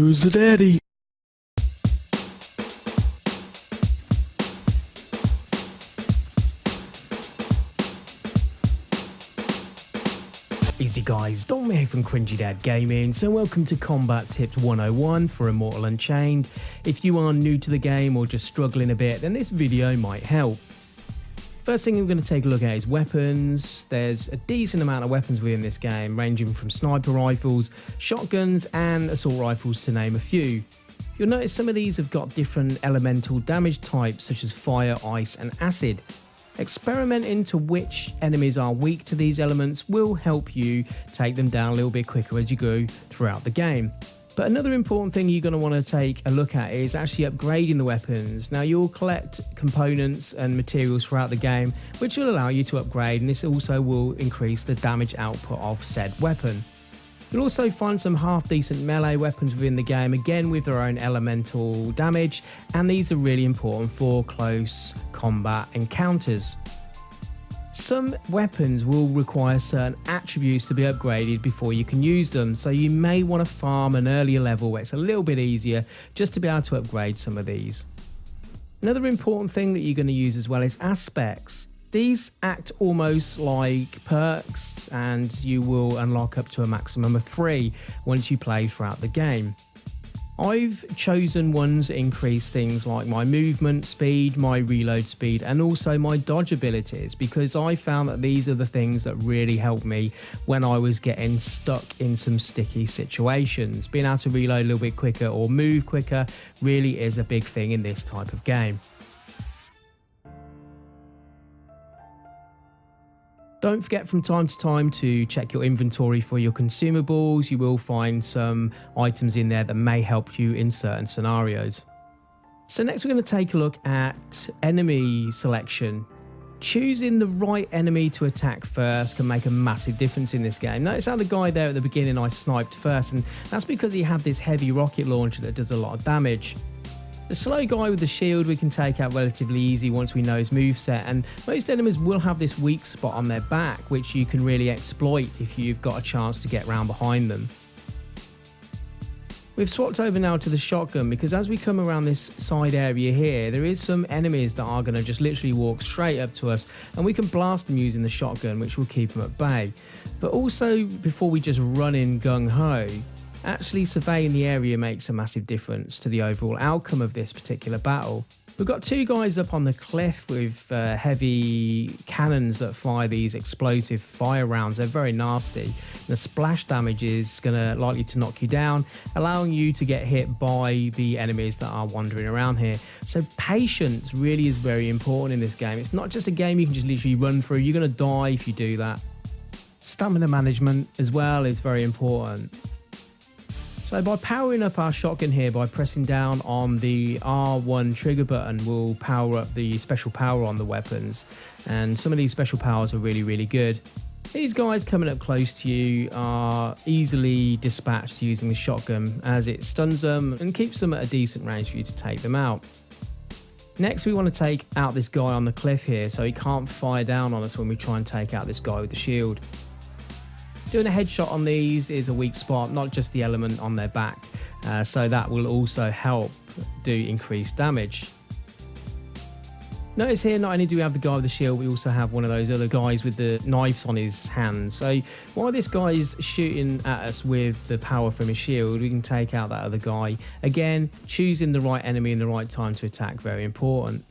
Who's the daddy? Easy guys, Dom here from Cringy Dad Gaming, so welcome to Combat Tips 101 for Immortal Unchained. If you are new to the game or just struggling a bit, then this video might help. First thing I'm going to take a look at is weapons. There's a decent amount of weapons within this game, ranging from sniper rifles, shotguns and assault rifles to name a few. You'll notice some of these have got different elemental damage types such as fire, ice and acid. Experimenting to which enemies are weak to these elements will help you take them down a little bit quicker as you go throughout the game. But another important thing you're going to want to take a look at is actually upgrading the weapons. Now you'll collect components and materials throughout the game which will allow you to upgrade, and this also will increase the damage output of said weapon. You'll also find some half decent melee weapons within the game, again with their own elemental damage, and these are really important for close combat encounters. Some weapons will require certain attributes to be upgraded before you can use them, so you may want to farm an earlier level where it's a little bit easier just to be able to upgrade some of these. Another important thing that you're going to use as well is aspects. These act almost like perks, and you will unlock up to a maximum of 3 once you play throughout the game. I've chosen ones that increase things like my movement speed, my reload speed and also my dodge abilities, because I found that these are the things that really helped me when I was getting stuck in some sticky situations. Being able to reload a little bit quicker or move quicker really is a big thing in this type of game. Don't forget from time to time to check your inventory for your consumables. You will find some items in there that may help you in certain scenarios. So next we're going to take a look at enemy selection. Choosing the right enemy to attack first can make a massive difference in this game. Notice how the guy there at the beginning I sniped first, and that's because he had this heavy rocket launcher that does a lot of damage. The slow guy with the shield we can take out relatively easy once we know his moveset, and most enemies will have this weak spot on their back which you can really exploit if you've got a chance to get round behind them. We've swapped over now to the shotgun because as we come around this side area here, there is some enemies that are going to just literally walk straight up to us, and we can blast them using the shotgun which will keep them at bay. But also, before we just run in gung-ho, actually surveying the area makes a massive difference to the overall outcome of this particular battle. We've got 2 guys up on the cliff with heavy cannons that fire these explosive fire rounds. They're very nasty. The splash damage is likely to knock you down, allowing you to get hit by the enemies that are wandering around here. So patience really is very important in this game. It's not just a game you can just literally run through. You're going to die if you do that. Stamina management as well is very important. So by powering up our shotgun here, by pressing down on the R1 trigger button, we'll power up the special power on the weapons. And some of these special powers are really good. These guys coming up close to you are easily dispatched using the shotgun, as it stuns them and keeps them at a decent range for you to take them out. Next we want to take out this guy on the cliff here so he can't fire down on us when we try and take out this guy with the shield. Doing a headshot on these is a weak spot, not just the element on their back, so that will also help do increased damage. Notice here, not only do we have the guy with the shield, we also have one of those other guys with the knives on his hands. So while this guy is shooting at us with the power from his shield, we can take out that other guy. Again, choosing the right enemy in the right time to attack, very important.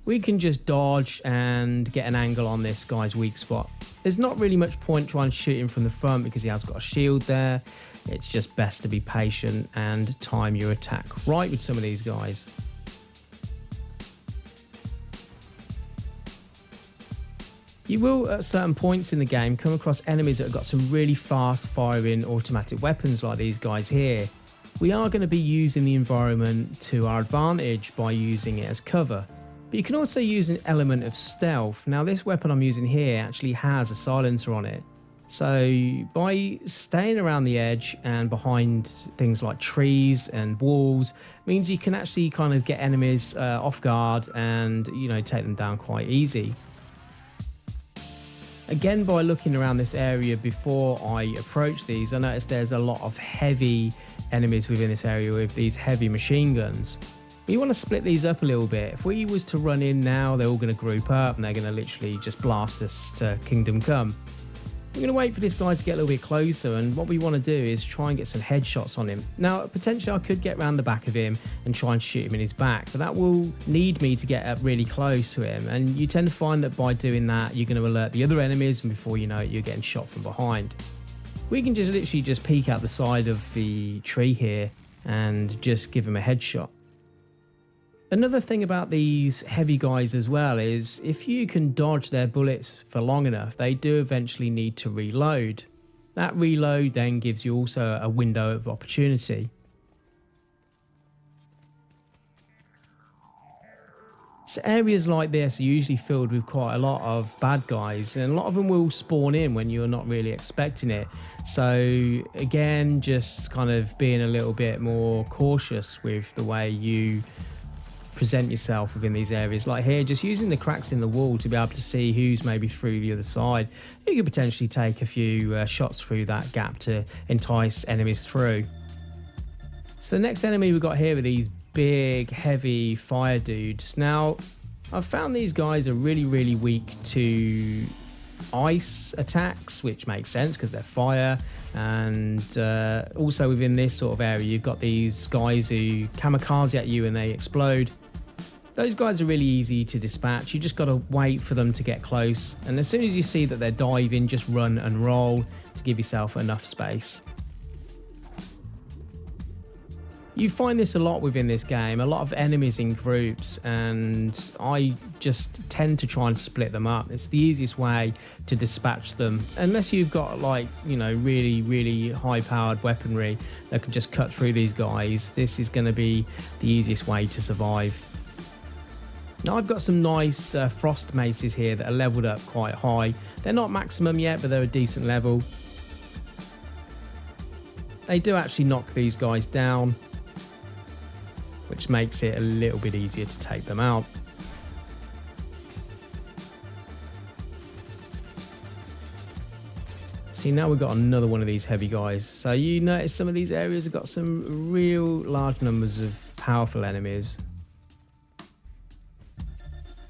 We can just dodge and get an angle on this guy's weak spot. There's not really much point trying to shoot him from the front because he has got a shield there. It's just best to be patient and time your attack right with some of these guys. You will, at certain points in the game, come across enemies that have got some really fast firing automatic weapons like these guys here. We are going to be using the environment to our advantage by using it as cover. But you can also use an element of stealth. Now this weapon I'm using here actually has a silencer on it. So by staying around the edge and behind things like trees and walls means you can actually kind of get enemies off guard and, you know, take them down quite easy. Again, by looking around this area before I approach these, I noticed there's a lot of heavy enemies within this area with these heavy machine guns. We want to split these up a little bit. If we was to run in now, they're all going to group up and they're going to literally just blast us to Kingdom Come. We're going to wait for this guy to get a little bit closer, and what we want to do is try and get some headshots on him. Now, potentially I could get around the back of him and try and shoot him in his back, but that will need me to get up really close to him, and you tend to find that by doing that, you're going to alert the other enemies, and before you know it, you're getting shot from behind. We can just literally just peek out the side of the tree here and just give him a headshot. Another thing about these heavy guys as well is if you can dodge their bullets for long enough, they do eventually need to reload. That reload then gives you also a window of opportunity. So areas like this are usually filled with quite a lot of bad guys, and a lot of them will spawn in when you're not really expecting it. So again, just kind of being a little bit more cautious with the way you present yourself within these areas. Like here, just using the cracks in the wall to be able to see who's maybe through the other side. You could potentially take a few shots through that gap to entice enemies through. So the next enemy we've got here are these big heavy fire dudes. Now I've found these guys are really weak to ice attacks, which makes sense because they're fire, and also within this sort of area you've got these guys who kamikaze at you and they explode. Those guys are really easy to dispatch. You just got to wait for them to get close, and as soon as you see that they're diving, just run and roll to give yourself enough space. You find this a lot within this game, a lot of enemies in groups, and I just tend to try and split them up. It's the easiest way to dispatch them, unless you've got like, you know, really high powered weaponry that can just cut through these guys. This is going to be the easiest way to survive. Now I've got some nice frost maces here that are leveled up quite high. They're not maximum yet, but they're a decent level. They do actually knock these guys down, which makes it a little bit easier to take them out. See, now we've got another one of these heavy guys. So you notice some of these areas have got some real large numbers of powerful enemies.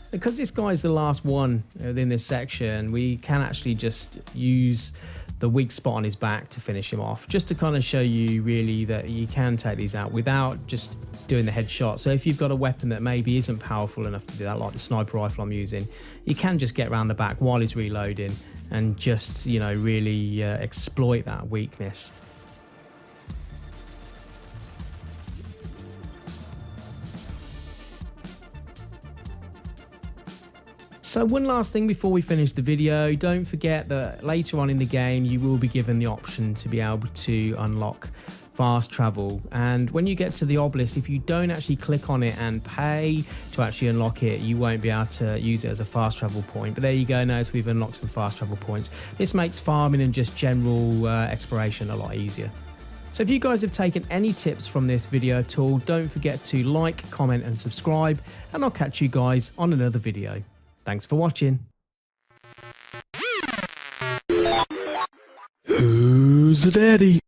Because this guy's the last one within this section, we can actually just use the weak spot on his back to finish him off, just to kind of show you really that you can take these out without just doing the headshot. So if you've got a weapon that maybe isn't powerful enough to do that, like the sniper rifle I'm using, you can just get around the back while he's reloading and just, you know, really exploit that weakness. So one last thing before we finish the video, don't forget that later on in the game you will be given the option to be able to unlock fast travel, and when you get to the obelisk, if you don't actually click on it and pay to actually unlock it, you won't be able to use it as a fast travel point. But there you go, notice we've unlocked some fast travel points. This makes farming and just general exploration a lot easier. So if you guys have taken any tips from this video at all, don't forget to like, comment and subscribe, and I'll catch you guys on another video. Thanks for watching. Who's the daddy?